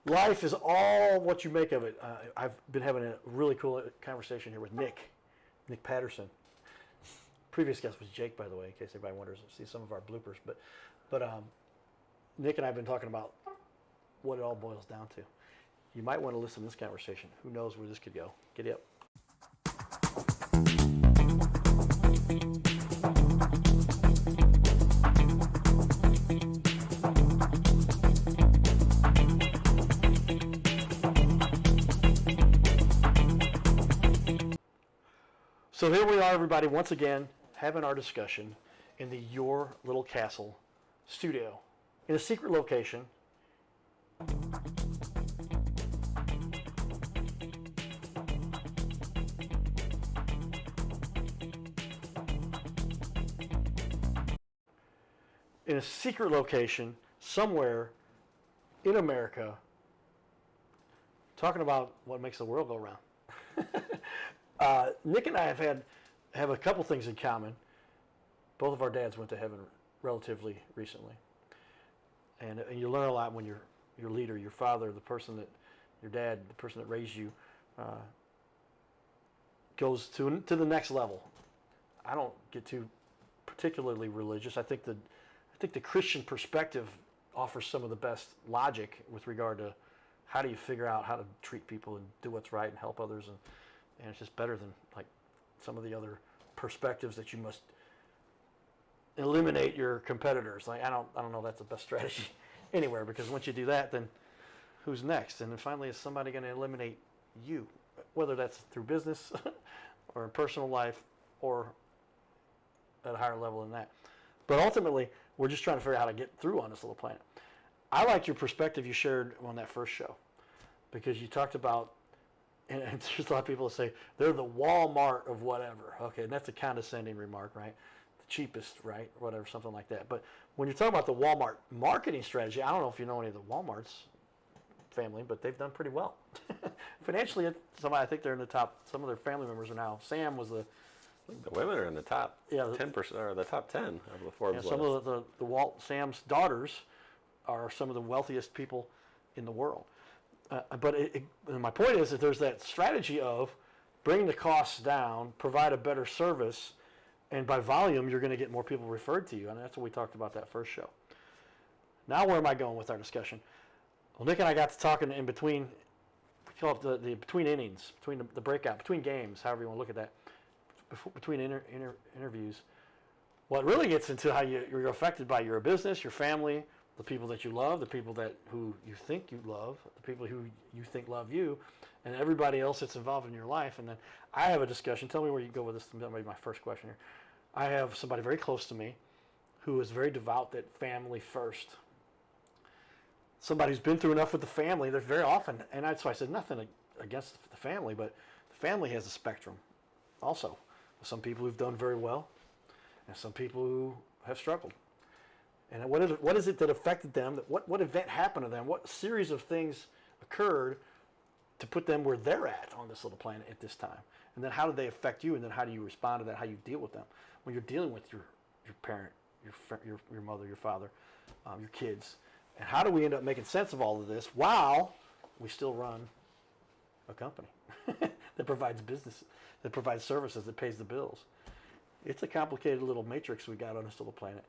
Life is all what you make of it. I've been having a really cool conversation here with Nick Patterson. Previous guest was Jake, by the way, in case anybody wonders. See some of our bloopers, but Nick and I have been talking about what it all boils down to. You might want to listen to this conversation. Who knows where this could go? Giddy up. So here we are, everybody, once again, having our discussion in the Your Little Castle studio, in a secret location. In a secret location somewhere in America, talking about what makes the world go round. Nick and I have a couple things in common. Both of our dads went to heaven relatively recently, and you learn a lot when your leader, your father, your dad, the person that raised you, goes to the next level. I don't get too particularly religious. I think the Christian perspective offers some of the best logic with regard to how do you figure out how to treat people and do what's right and help others, and it's just better than like some of the other perspectives that you must eliminate your competitors. Like I don't know that's the best strategy anywhere, because once you do that, then who's next? And then finally, is somebody going to eliminate you? Whether that's through business or in personal life or at a higher level than that. But ultimately, we're just trying to figure out how to get through on this little planet. I liked your perspective you shared on that first show, because you talked about, and there's a lot of people that say they're the Walmart of whatever. Okay, and that's a condescending remark, right? The cheapest, right? Whatever, something like that. But when you're talking about the Walmart marketing strategy, I don't know if you know any of the Walmart's family, but they've done pretty well. Financially, I think they're in the top. Some of their family members are now. Sam was the women are in the top 10% or the top 10 of the Forbes list. Some of the Sam's daughters are some of the wealthiest people in the world. But my point is that there's that strategy of bring the costs down, provide a better service, and by volume, you're going to get more people referred to you. And that's what we talked about that first show. Now, where am I going with our discussion? Well, Nick and I got to talking in between, we call it the between innings, between the breakout, between games, however you want to look at that, between interviews. What really gets into how you're affected by your business, your family, the people that you love, the people who you think you love, the people who you think love you, and everybody else that's involved in your life. And then I have a discussion. Tell me where you go with this. That might be my first question here. I have somebody very close to me who is very devout that family first. Somebody who's been through enough with the family. There's very often, and so I said nothing against the family, but the family has a spectrum also. Some people who've done very well, and some people who have struggled. And what is it that affected them? What event happened to them? What series of things occurred to put them where they're at on this little planet at this time? And then how did they affect you? And then how do you respond to that? How you deal with them when you're dealing with your parent, your mother, your father, your kids? And how do we end up making sense of all of this while we still run a company that provides business, that provides services, that pays the bills? It's a complicated little matrix we got on this little planet.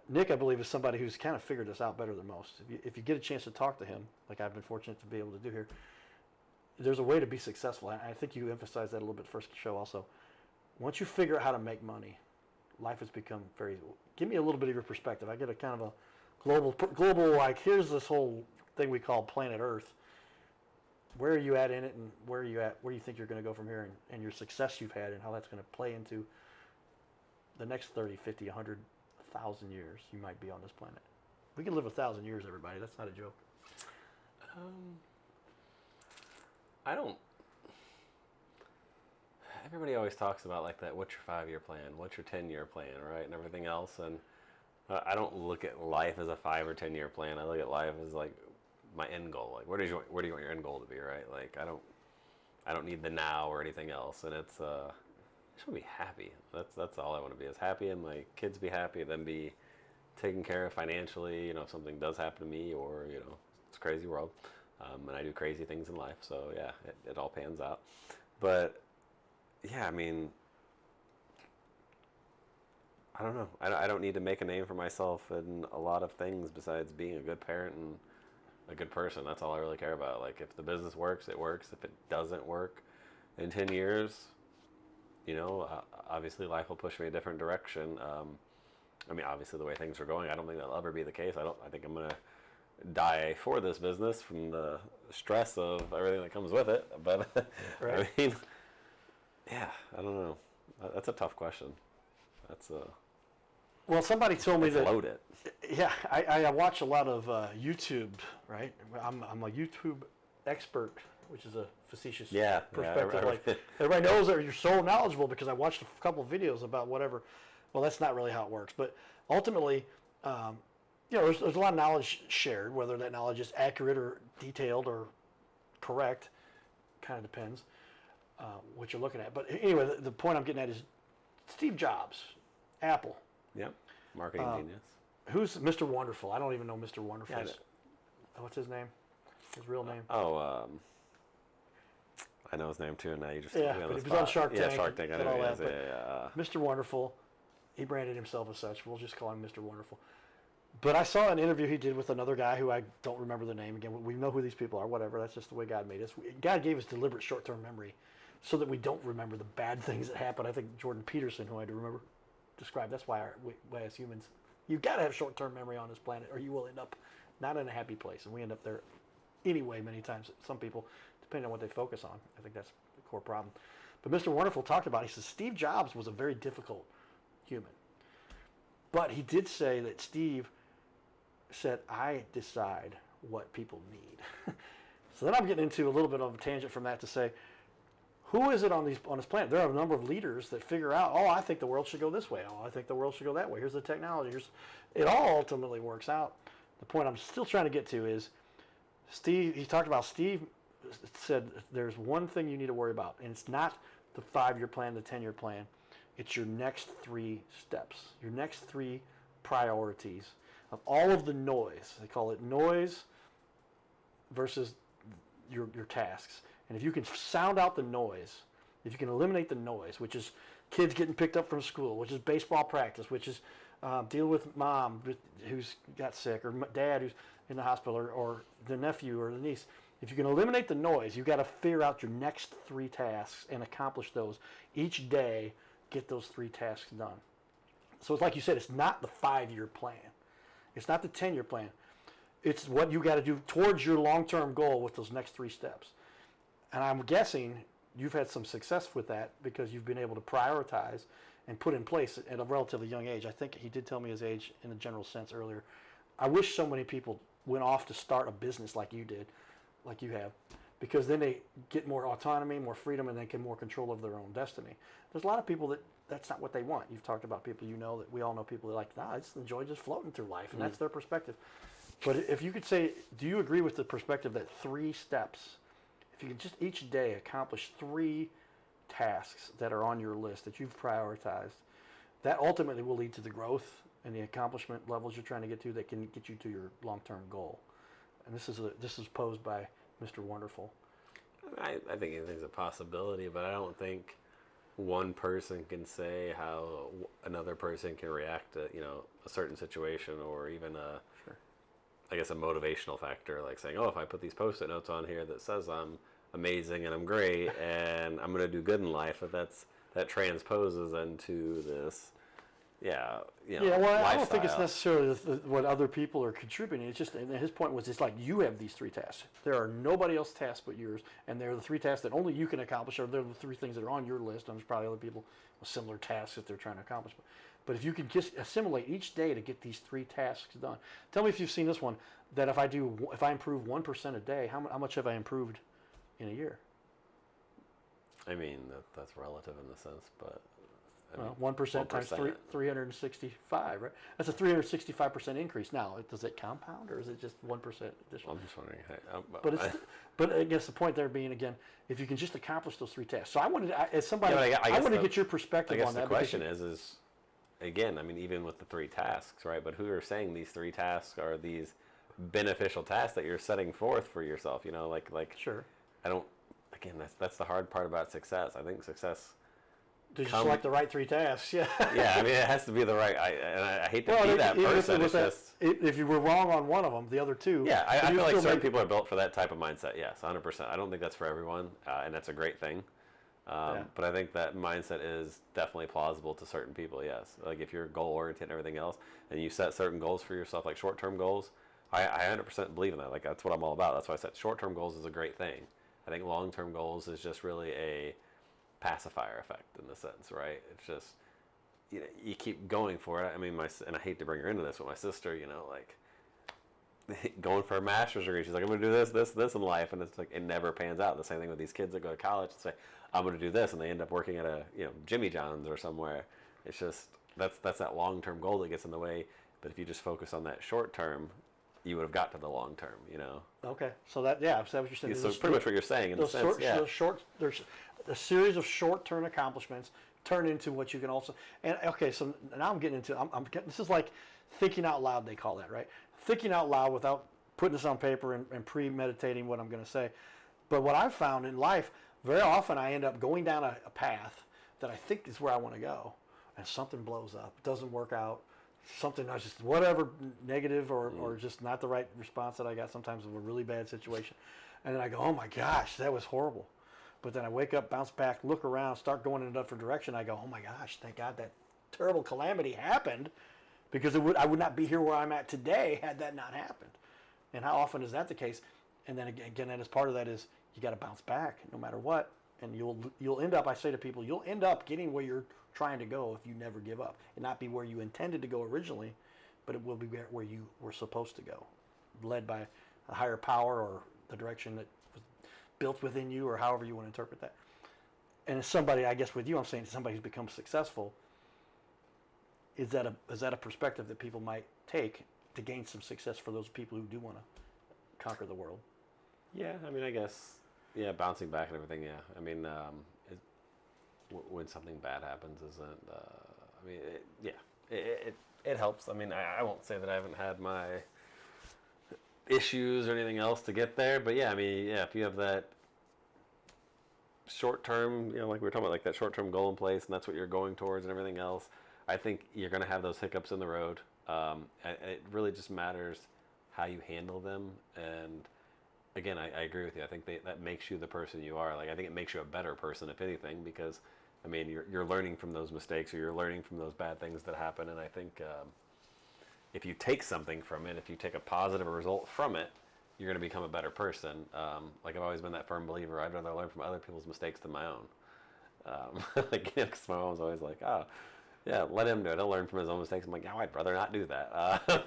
Nick, I believe, is somebody who's kind of figured this out better than most. If you get a chance to talk to him, like I've been fortunate to be able to do here, there's a way to be successful. I think you emphasized that a little bit first show also. Once you figure out how to make money, life has become very. Give me a little bit of your perspective. I get a kind of a global like, here's this whole thing we call planet Earth. Where are you at in it, and where are you at? Where do you think you're going to go from here, and your success you've had, and how that's going to play into the next 30, 50, 100, 1,000 years you might be on this planet. We can live 1,000 years, everybody. That's not a joke. I don't. Everybody always talks about like that. What's your 5-year plan? What's your 10-year plan? Right, and everything else. And I don't look at life as a 5 or 10-year plan. I look at life as like my end goal. Like where do you want your end goal to be? Right. Like I don't need the now or anything else. And it's I just want to be happy. That's all I want to be, is happy, and my kids be happy, then be taken care of financially, if something does happen to me, or, it's a crazy world, and I do crazy things in life. So yeah, it all pans out. But yeah, I mean, I don't know. I don't need to make a name for myself in a lot of things besides being a good parent and a good person. That's all I really care about. Like, if the business works, it works. If it doesn't work in 10 years, obviously life will push me a different direction. I mean, obviously the way things are going, I don't think that'll ever be the case. I think I'm going to die for this business from the stress of everything that comes with it. But Right. I mean, yeah, I don't know. That's a tough question. That's Well, somebody told me that. loaded. Yeah, I watch a lot of YouTube, right? I'm a YouTube expert, which is a facetious perspective. Like, everybody knows that you're so knowledgeable because I watched a couple of videos about whatever. Well, that's not really how it works, but ultimately, there's a lot of knowledge shared. Whether that knowledge is accurate or detailed or correct, kind of depends what you're looking at. But anyway, the point I'm getting at is Steve Jobs, Apple. Yep, marketing genius. Who's Mr. Wonderful? I don't even know Mr. Wonderful. Yeah, What's his name? His real name? I know his name too, and now you just Yeah, put me on but the he was on spot. Shark Tank. Yeah, Shark Tank. I and know all he that. is. But Yeah. Mr. Wonderful, he branded himself as such. We'll just call him Mr. Wonderful. But I saw an interview he did with another guy who I don't remember the name. Again, we know who these people are. Whatever. That's just the way God made us. God gave us deliberate short-term memory so that we don't remember the bad things that happen. I think Jordan Peterson, who I do remember, described. That's why we as humans, you've got to have short-term memory on this planet, or you will end up not in a happy place, and we end up there anyway. Many times, some people, depending on what they focus on. I think that's the core problem. But Mr. Wonderful talked about it. He says Steve Jobs was a very difficult human, but he did say that Steve said, "I decide what people need." So then I'm getting into a little bit of a tangent from that to say, who is it on this planet? There are a number of leaders that figure out, oh, I think the world should go this way. Oh, I think the world should go that way. Here's the technology. It all ultimately works out. The point I'm still trying to get to is Steve. He talked about Steve said there's one thing you need to worry about, and it's not the 5-year plan, the 10-year plan. It's your next 3 steps, your next 3 priorities of all of the noise. They call it noise versus your tasks. And if you can sound out the noise, if you can eliminate the noise, which is kids getting picked up from school, which is baseball practice, which is dealing with mom who's got sick, or dad who's in the hospital, or the nephew or the niece. If you can eliminate the noise, you've got to figure out your next 3 tasks and accomplish those. Each day, get those 3 tasks done. So it's like you said, it's not the 5-year plan. It's not the 10-year plan. It's what you got to do towards your long-term goal with those next 3 steps. And I'm guessing you've had some success with that because you've been able to prioritize and put in place at a relatively young age. I think he did tell me his age in a general sense earlier. I wish so many people went off to start a business like you did, like you have, because then they get more autonomy, more freedom, and they get more control of their own destiny. There's a lot of people that's not what they want. You've talked about people that we all know people that like, I just enjoy just floating through life, and that's their perspective. But if you could say, do you agree with the perspective that 3 steps, if you can just each day accomplish 3 tasks that are on your list that you've prioritized, that ultimately will lead to the growth and the accomplishment levels you're trying to get to that can get you to your long-term goal. And this is posed by Mr. Wonderful. I think anything's a possibility, but I don't think one person can say how another person can react to a certain situation, or even I guess a motivational factor, like saying, oh, if I put these Post-it notes on here that says I'm amazing and I'm great and I'm going to do good in life, that transposes into this, well, I don't think it's necessarily what other people are contributing. It's just, and his point was, it's like you have these 3 tasks. There are nobody else's tasks but yours, and they're the 3 tasks that only you can accomplish, or they're the 3 things that are on your list, and there's probably other people with similar tasks that they're trying to accomplish. But if you can just assimilate each day to get these 3 tasks done. Tell me if you've seen this one, that if I improve 1% a day, how much have I improved in a year? I mean, that's relative in the sense, but... 1% times 365, right? That's a 365% increase. Now, does it compound, or is it just 1% additional? I'm just wondering. But I guess the point there being, again, if you can just accomplish those 3 tasks. So I wanted, as somebody, I wanted to get your perspective on that. I guess the question is, again, I mean, even with the 3 tasks, right? But who are saying these 3 tasks are these beneficial task that you're setting forth for yourself. You know, like Sure. I don't. Again, that's the hard part about success. I think success. Did you select the right 3 tasks? Yeah. Yeah, I mean, it has to be the right. I hate to be that even person. It's just. If you were wrong on one of them, the other 2. Yeah, I feel like certain people are built for that type of mindset. Yes, 100%. I don't think that's for everyone, and that's a great thing. But I think that mindset is definitely plausible to certain people. Yes, like if you're goal oriented and everything else, and you set certain goals for yourself, like short term goals, I 100% believe in that. Like that's what I'm all about. That's why I said short term goals is a great thing. I think long term goals is just really a pacifier effect in the sense, right? It's just you keep going for it. I mean, and I hate to bring her into this, but my sister, like going for a master's degree, she's like, I'm going to do this in life, and it's like it never pans out. The same thing with these kids that go to college and say, I'm going to do this, and they end up working at a Jimmy John's or somewhere. It's just that's that long term goal that gets in the way. But if you just focus on that short term, you would have got to the long term. Okay, so that's what you're saying. So pretty much what you're saying in the sense, there's a series of short-term accomplishments turn into what you can also. And okay, so now I'm getting into. This is like thinking out loud. They call that, right? Thinking out loud without putting this on paper and premeditating what I'm going to say. But what I've found in life, very often I end up going down a path that I think is where I want to go, and something blows up. It doesn't work out. Something I just whatever negative or just not the right response that I got sometimes of a really bad situation, and then I go, oh my gosh, that was horrible. But then I wake up, bounce back, look around, start going in a different direction. I go, oh my gosh, thank God that terrible calamity happened, because I would not be here where I'm at today had that not happened. And how often is that the case? And then again, as part of that is you got to bounce back no matter what, and you'll end up. I say to people, you'll end up getting where you're trying to go if you never give up, and not be where you intended to go originally, but it will be where you were supposed to go, led by a higher power or the direction that was built within you, or however you want to interpret that. And as somebody, I guess with you, I'm saying somebody who's become successful, is that a perspective that people might take to gain some success for those people who do want to conquer the world? Yeah, I mean, I guess, bouncing back and everything, yeah. I mean, when something bad happens it helps. I mean, I won't say that I haven't had my issues or anything else to get there, but if you have that short term, like we were talking about, like that short term goal in place, and that's what you're going towards and everything else, I think you're going to have those hiccups in the road. It really just matters how you handle them. And again, I agree with you. I think that makes you the person you are. Like, I think it makes you a better person, if anything, because I mean, you're learning from those mistakes, or you're learning from those bad things that happen. And I think if you take something from it, if you take a positive result from it, you're going to become a better person. Like, I've always been that firm believer. I'd rather learn from other people's mistakes than my own. Because my mom was always like, oh, yeah, let him do it. He'll learn from his own mistakes. I'm like, no, I'd rather not do that.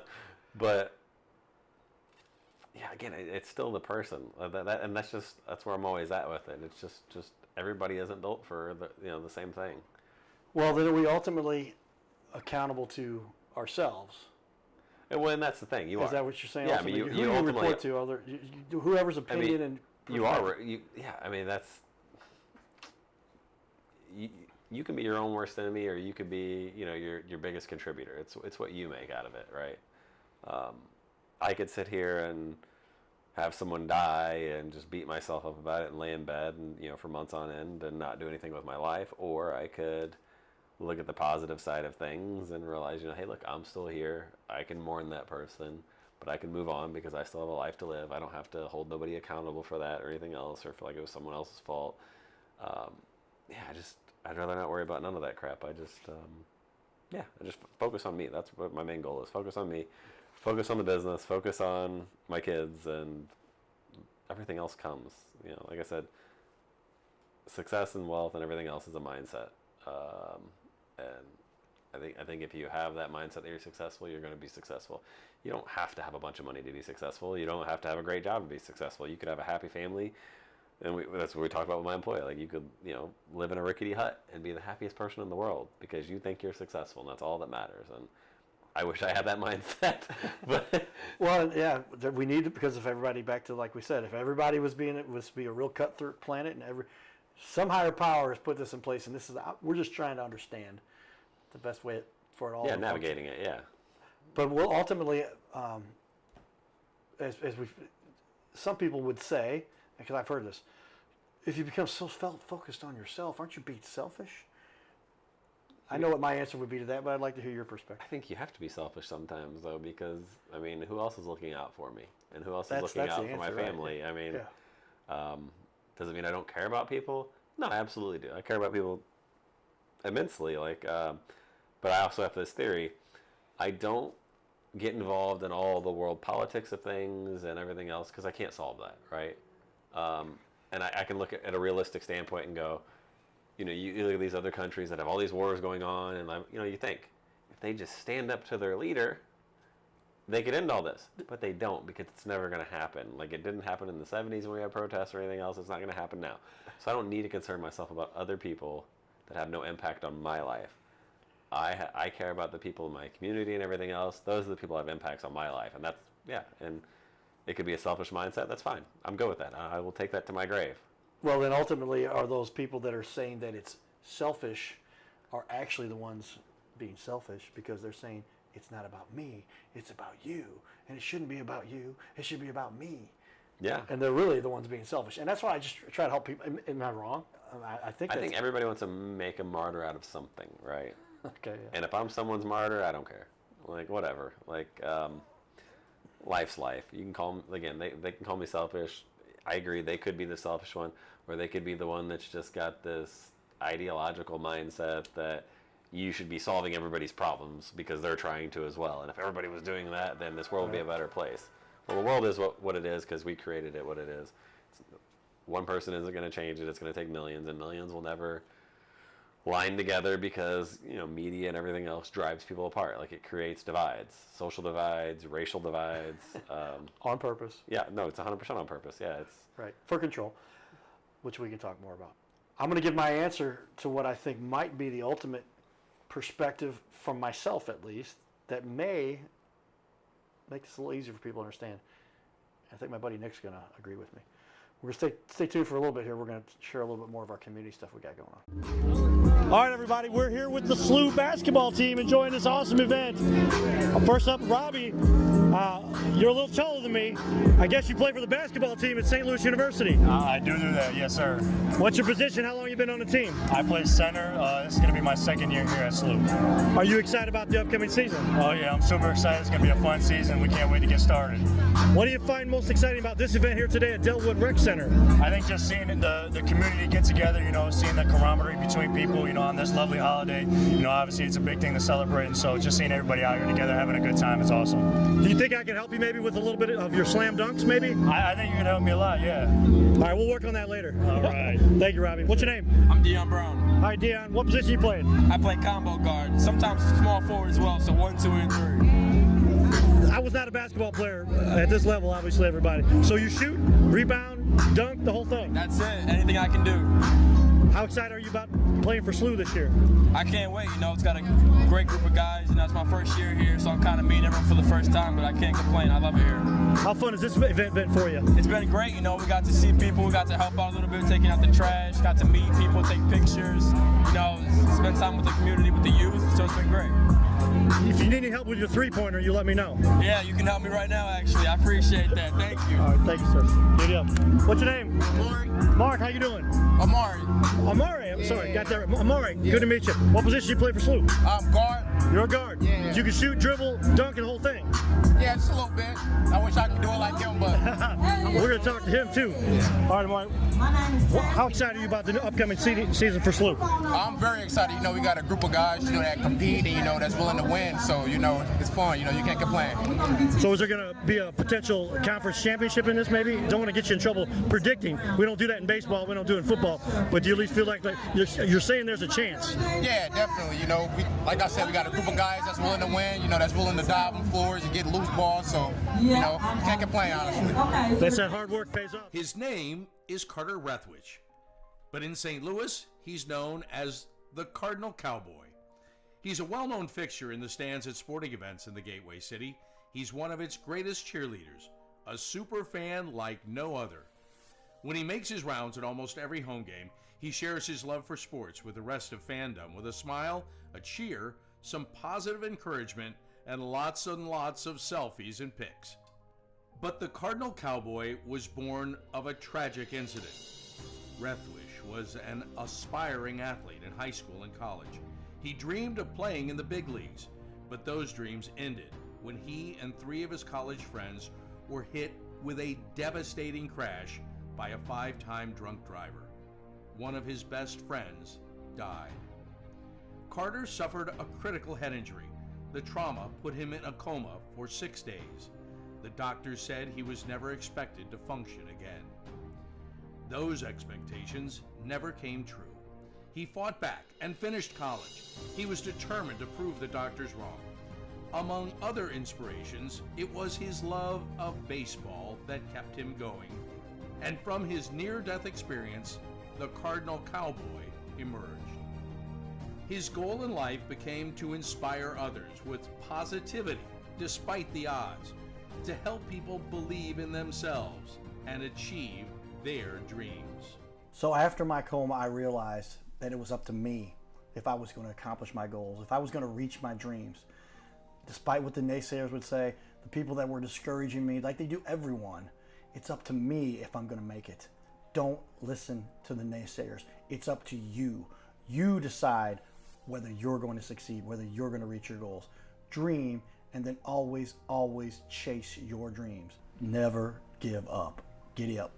But yeah, again, it's still the person, and that's where I'm always at with it. It's just everybody isn't built for the same thing. Well, then are we ultimately accountable to ourselves? And that's the thing. Is that what you're saying? Yeah, ultimately? I mean, you report to whoever's opinion and you are. I mean, that's you can be your own worst enemy, or you could be your biggest contributor. It's what you make out of it, right? I could sit here and have someone die and just beat myself up about it and lay in bed and for months on end and not do anything with my life, or I could look at the positive side of things and realize, hey, look, I'm still here. I can mourn that person, but I can move on because I still have a life to live. I don't have to hold nobody accountable for that or anything else, or feel like it was someone else's fault. I'd rather not worry about none of that crap. I just focus on me. That's what my main goal is. Focus on me. Focus on the business, focus on my kids, and everything else comes. Like I said, success and wealth and everything else is a mindset. And I think if you have that mindset that you're successful, you're going to be successful. You don't have to have a bunch of money to be successful. You don't have to have a great job to be successful. You could have a happy family, and that's what we talked about with my employee. Like, you could, live in a rickety hut and be the happiest person in the world because you think you're successful, and that's all that matters. And I wish I had that mindset. But well, yeah, we need to, because if everybody, back to like we said, if everybody was be a real cutthroat planet, and some higher power has put this in place, and we're just trying to understand the best way for it all. Yeah, navigating it. Yeah. But we'll ultimately, as some people would say, because I've heard this, if you become so focused on yourself, aren't you being selfish? I know what my answer would be to that, but I'd like to hear your perspective. I think you have to be selfish sometimes, though, because, I mean, who else is looking out for me? And who else is looking out for my family? Right? I mean, does it mean I don't care about people? No, I absolutely do. I care about people immensely. But I also have this theory. I don't get involved in all the world politics of things and everything else because I can't solve that, right? And I can look at a realistic standpoint and go, you look at these other countries that have all these wars going on, and you think if they just stand up to their leader, they could end all this. But they don't, because it's never going to happen. Like, it didn't happen in the 70s when we had protests or anything else. It's not going to happen now. So I don't need to concern myself about other people that have no impact on my life. I care about the people in my community and everything else. Those are the people that have impacts on my life. And and it could be a selfish mindset. That's fine. I'm good with that. I will take that to my grave. Well, then ultimately, are those people that are saying that it's selfish are actually the ones being selfish, because they're saying it's not about me, it's about you, and it shouldn't be about you, it should be about me. Yeah. And they're really the ones being selfish. And that's why I just try to help people. Am I wrong? I think everybody wants to make a martyr out of something, right? Okay. Yeah. And if I'm someone's martyr, I don't care. Like, whatever. Like, life's life. You can call them, again, they can call me selfish. I agree, they could be the selfish one, or they could be the one that's just got this ideological mindset that you should be solving everybody's problems because they're trying to as well. And if everybody was doing that, then this world would be a better place. Well, the world is what it is because we created it what it is. One person isn't going to change it. It's going to take millions, and millions will never line together because, media and everything else drives people apart. Like, it creates divides, social divides, racial divides. On purpose. Yeah, no, it's 100% on purpose. Yeah, it's right, for control, which we can talk more about. I'm going to give my answer to what I think might be the ultimate perspective from myself, at least, that may make this a little easier for people to understand. I think my buddy Nick's going to agree with me. We're going to stay tuned for a little bit here. We're going to share a little bit more of our community stuff we got going on. All right, everybody, we're here with the SLU basketball team enjoying this awesome event. First up, Robbie, you're a little taller than me. I guess you play for the basketball team at St. Louis University. I do that, yes, sir. What's your position? How long have you been on the team? I play center. This is going to be my second year here at SLU. Are you excited about the upcoming season? Oh, yeah, I'm super excited. It's going to be a fun season. We can't wait to get started. What do you find most exciting about this event here today at Delwood Rec Center? I think just seeing the community get together, seeing the camaraderie between people, on this lovely holiday. Obviously it's a big thing to celebrate, and so just seeing everybody out here together having a good time, it's awesome. Do you think I can help you maybe with a little bit of your slam dunks, maybe? I think you can help me a lot, yeah. All right, we'll work on that later. All right. Thank you, Robbie. What's your name? I'm Deion Brown. All right, Deion, what position you playing? I play combo guard, sometimes small forward as well, so 1, 2, and 3. I was not a basketball player at this level, obviously, everybody. So you shoot, rebound, dunk, the whole thing? That's it, anything I can do. How excited are you about playing for SLU this year? I can't wait, it's got a great group of guys, it's my first year here, so I'm kind of meeting everyone for the first time, but I can't complain, I love it here. How fun has this event been for you? It's been great, we got to see people, we got to help out a little bit, taking out the trash, got to meet people, take pictures, spend time with the community, with the youth, so it's been great. If you need any help with your three-pointer, you let me know. Yeah, you can help me right now, actually. I appreciate that. Thank you. All right, thank you, sir. Good deal. What's your name? Amari. Mark, how you doing? Amari. Amari, I'm sorry. Got that right. Amari, good to meet you. What position you play for SLU? I'm guard. You're a guard. Yeah. You can shoot, dribble, dunk, and the whole thing. Yeah, just a little bit. I wish I could do it like him, but... We're going to talk to him, too. All right, Amari. How excited are you about the upcoming season for SLU? I'm very excited. We got a group of guys, that compete and, that's willing to win. So, it's fun. You can't complain. So is there going to be a potential conference championship in this, maybe? Don't want to get you in trouble predicting. We don't do that in baseball. We don't do it in football. But do you at least feel like you're saying there's a chance? Yeah, definitely. Like I said, we got a group of guys that's willing to win, that's willing to dive on floors and get loose balls. So, can't complain, honestly. They said hard work pays off. His name is Carter Rethwich, but in St. Louis, he's known as the Cardinal Cowboy. He's a well-known fixture in the stands at sporting events in the Gateway City. He's one of its greatest cheerleaders, a super fan like no other. When he makes his rounds at almost every home game, he shares his love for sports with the rest of fandom with a smile, a cheer, some positive encouragement, and lots of selfies and pics. But the Cardinal Cowboy was born of a tragic incident. Rethwish was an aspiring athlete in high school and college. He dreamed of playing in the big leagues, but those dreams ended when he and 3 of his college friends were hit with a devastating crash by a 5-time drunk driver. One of his best friends died. Carter suffered a critical head injury. The trauma put him in a coma for 6 days. The doctors said he was never expected to function again. Those expectations never came true. He fought back and finished college. He was determined to prove the doctors wrong. Among other inspirations, it was his love of baseball that kept him going. And from his near-death experience, the Cardinal Cowboy emerged. His goal in life became to inspire others with positivity despite the odds, to help people believe in themselves and achieve their dreams. So after my coma, I realized that it was up to me if I was going to accomplish my goals, if I was going to reach my dreams. Despite what the naysayers would say, the people that were discouraging me, like they do everyone, it's up to me if I'm going to make it. Don't listen to the naysayers. It's up to you. You decide whether you're going to succeed, whether you're going to reach your goals. Dream, and then always, always chase your dreams. Never give up. Giddy up.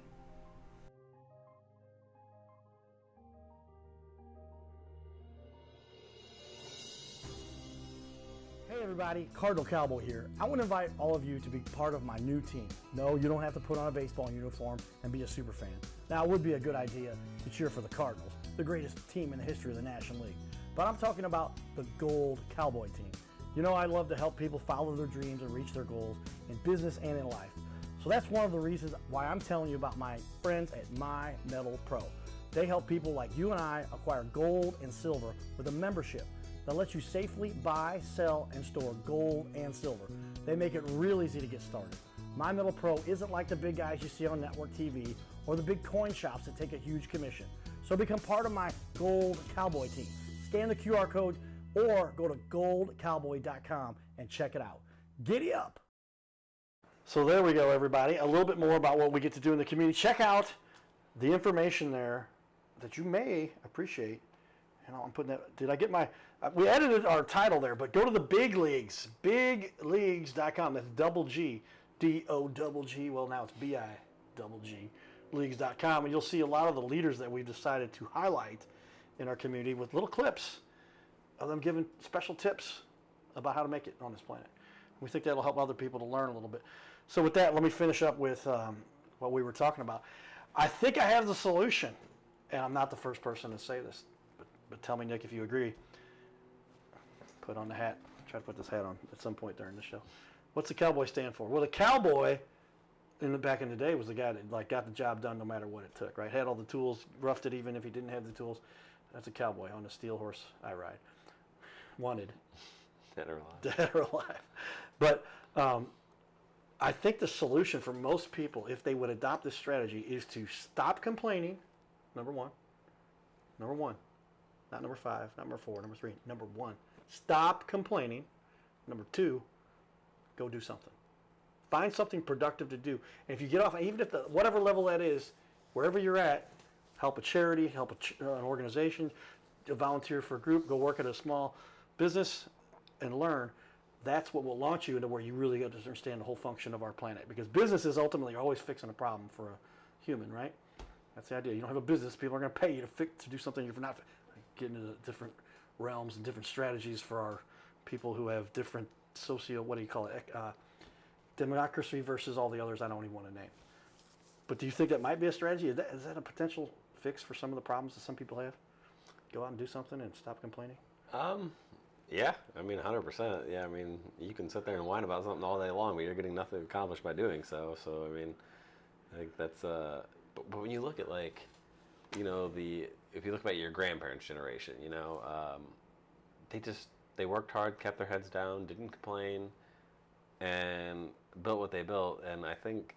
Hey everybody, Cardinal Cowboy here. I want to invite all of you to be part of my new team. No, you don't have to put on a baseball uniform and be a super fan. Now, it would be a good idea to cheer for the Cardinals, the greatest team in the history of the National League. But I'm talking about the Gold Cowboy team. You know, I love to help people follow their dreams and reach their goals in business and in life. So that's one of the reasons why I'm telling you about my friends at My Metal Pro. They help people like you and I acquire gold and silver with a membership that lets you safely buy, sell, and store gold and silver. They make it real easy to get started. My Metal Pro isn't like the big guys you see on network TV or the big coin shops that take a huge commission. So become part of my Gold Cowboy team. Scan the QR code or go to goldcowboy.com and check it out. Giddy up! So there we go, everybody. A little bit more about what we get to do in the community. Check out the information there that you may appreciate. You know, I'm putting that. Did I get my? We edited our title there, but go to the big leagues, bigleagues.com. That's double G, D-O-double-G. Well, now it's B-I-double-G, leagues.com, and you'll see a lot of the leaders that we've decided to highlight in our community with little clips of them giving special tips about how to make it on this planet. We think that'll help other people to learn a little bit. So with that, let me finish up with what we were talking about. I think I have the solution, and I'm not the first person to say this, but tell me, Nick, if you agree. Put on the hat. Try to put this hat on at some point during the show. What's the cowboy stand for? Well, the cowboy back in the day was the guy that like got the job done no matter what it took, right? Had all the tools, roughed it even if he didn't have the tools. That's a cowboy on a steel horse I ride. Wanted. Dead or alive. Dead or alive. But I think the solution for most people, if they would adopt this strategy, is to stop complaining, number one. Number one. Not number 5, not number 4, number 3. Number 1. Stop complaining. Number 2, go do something. Find something productive to do. And if you get off, even if whatever level that is, wherever you're at, help a charity, help an organization, volunteer for a group, go work at a small business and learn. That's what will launch you into where you really get to understand the whole function of our planet. Because businesses ultimately are always fixing a problem for a human, right? That's the idea. You don't have a business, people are going to pay you to do something you're not getting into different realms and different strategies for our people who have different democracy versus all the others I don't even want to name. But do you think that might be a strategy? Is that a potential fix for some of the problems that some people have? Go out and do something and stop complaining? Yeah, I mean, 100%. Yeah, I mean, you can sit there and whine about something all day long, but you're getting nothing accomplished by doing so. So, I mean, I think that's, but when you look at, like, you know, if you look at your grandparents' generation, you know, they worked hard, kept their heads down, didn't complain, and built what they built. And I think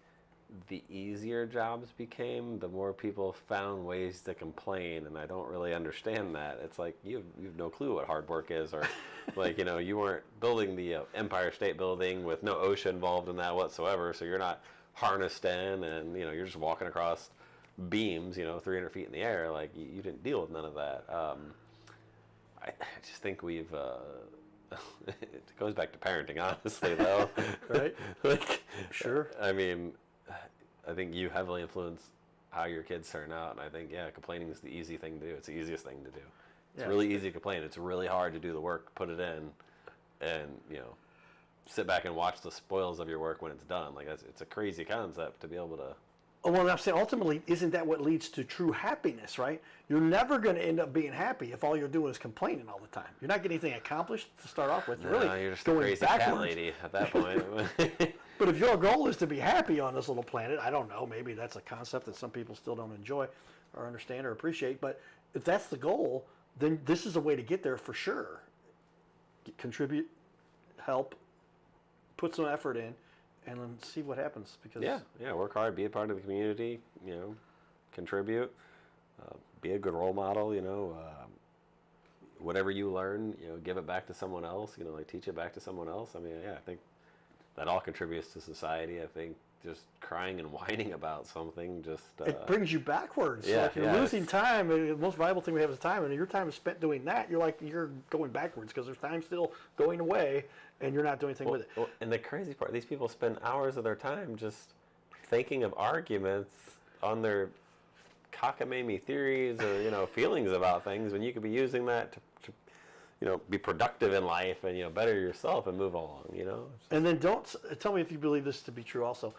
the easier jobs became, the more people found ways to complain, and I don't really understand that. It's like you have no clue what hard work is, or like, you know, you weren't building the Empire State Building with no OSHA involved in that whatsoever, so you're not harnessed in, and you're just walking across beams, 300 feet in the air. Like you didn't deal with none of that. I just think we've. It goes back to parenting, honestly, though. Right? Like, Sure. I mean, I think you heavily influence how your kids turn out, and I think complaining is the easy thing to do. It's the easiest thing to do. It's really easy to complain. It's really hard to do the work, put it in, and sit back and watch the spoils of your work when it's done. Like it's a crazy concept to be able to. Oh, well, I'm saying ultimately, isn't that what leads to true happiness, right? You're never going to end up being happy if all you're doing is complaining all the time. You're not getting anything accomplished to start off with. You're really you're just going a crazy backwards. cat lady at that point. But if your goal is to be happy on this little planet, I don't know, maybe that's a concept that some people still don't enjoy or understand or appreciate. But if that's the goal, then this is a way to get there for sure. Contribute, help, put some effort in, and then see what happens. Because work hard, be a part of the community, contribute, be a good role model, whatever you learn, give it back to someone else, like teach it back to someone else. I mean, I think that all contributes to society. I think just crying and whining about something just it brings you backwards. Yeah, Like you're losing time. The most valuable thing we have is time, and your time is spent doing that. You're going backwards because there's time still going away, and you're not doing anything with it. Well, and the crazy part, these people spend hours of their time just thinking of arguments on their cockamamie theories or feelings about things, when you could be using that to be productive in life and better yourself and move along. And then don't tell me if you believe this to be true. Also,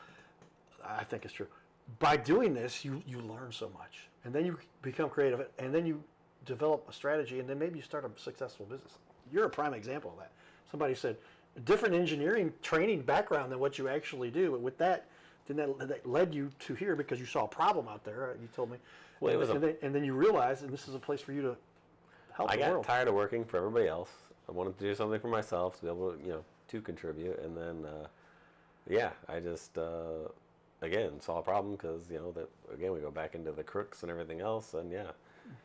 I think it's true. By doing this, you learn so much, and then you become creative, and then you develop a strategy, and then maybe you start a successful business. You're a prime example of that. Somebody said a different engineering training background than what you actually do, but with that, then that led you to here because you saw a problem out there. You told me. Well, and then you realized, and this is a place for you to help I the got world. tired of working for everybody else. I wanted to do something for myself to be able to, to contribute. And then, I just, again, saw a problem because, that again, we go back into the crooks and everything else. And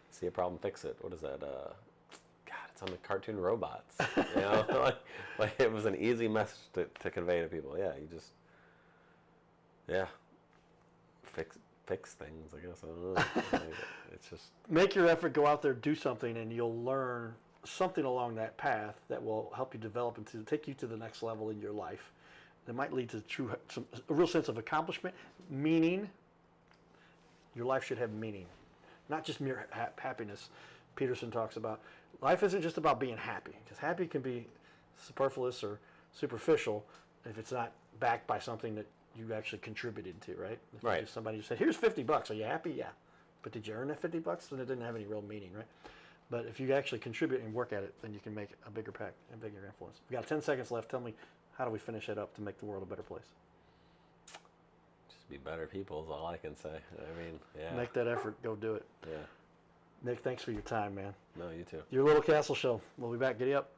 see a problem, fix it. What is that? God, it's on the cartoon robots. like it was an easy message to convey to people. Yeah, you just, fix things, I guess. I don't know. It's just make your effort, go out there, do something, and you'll learn something along that path that will help you develop and to take you to the next level in your life. That might lead to a real sense of accomplishment, meaning. Your life should have meaning, not just mere happiness. Patterson talks about life isn't just about being happy, because happy can be superfluous or superficial if it's not backed by something that you actually contributed to, right? If right. Just somebody said, "Here's $50. Are you happy?" Yeah. But did you earn that $50? Then it didn't have any real meaning, right? But if you actually contribute and work at it, then you can make a bigger impact and bigger influence. We got 10 seconds left. Tell me, how do we finish it up to make the world a better place? Just be better people is all I can say. I mean, Make that effort. Go do it. Yeah. Nick, thanks for your time, man. No, you too. Your Little Castle Show. We'll be back. Giddy up.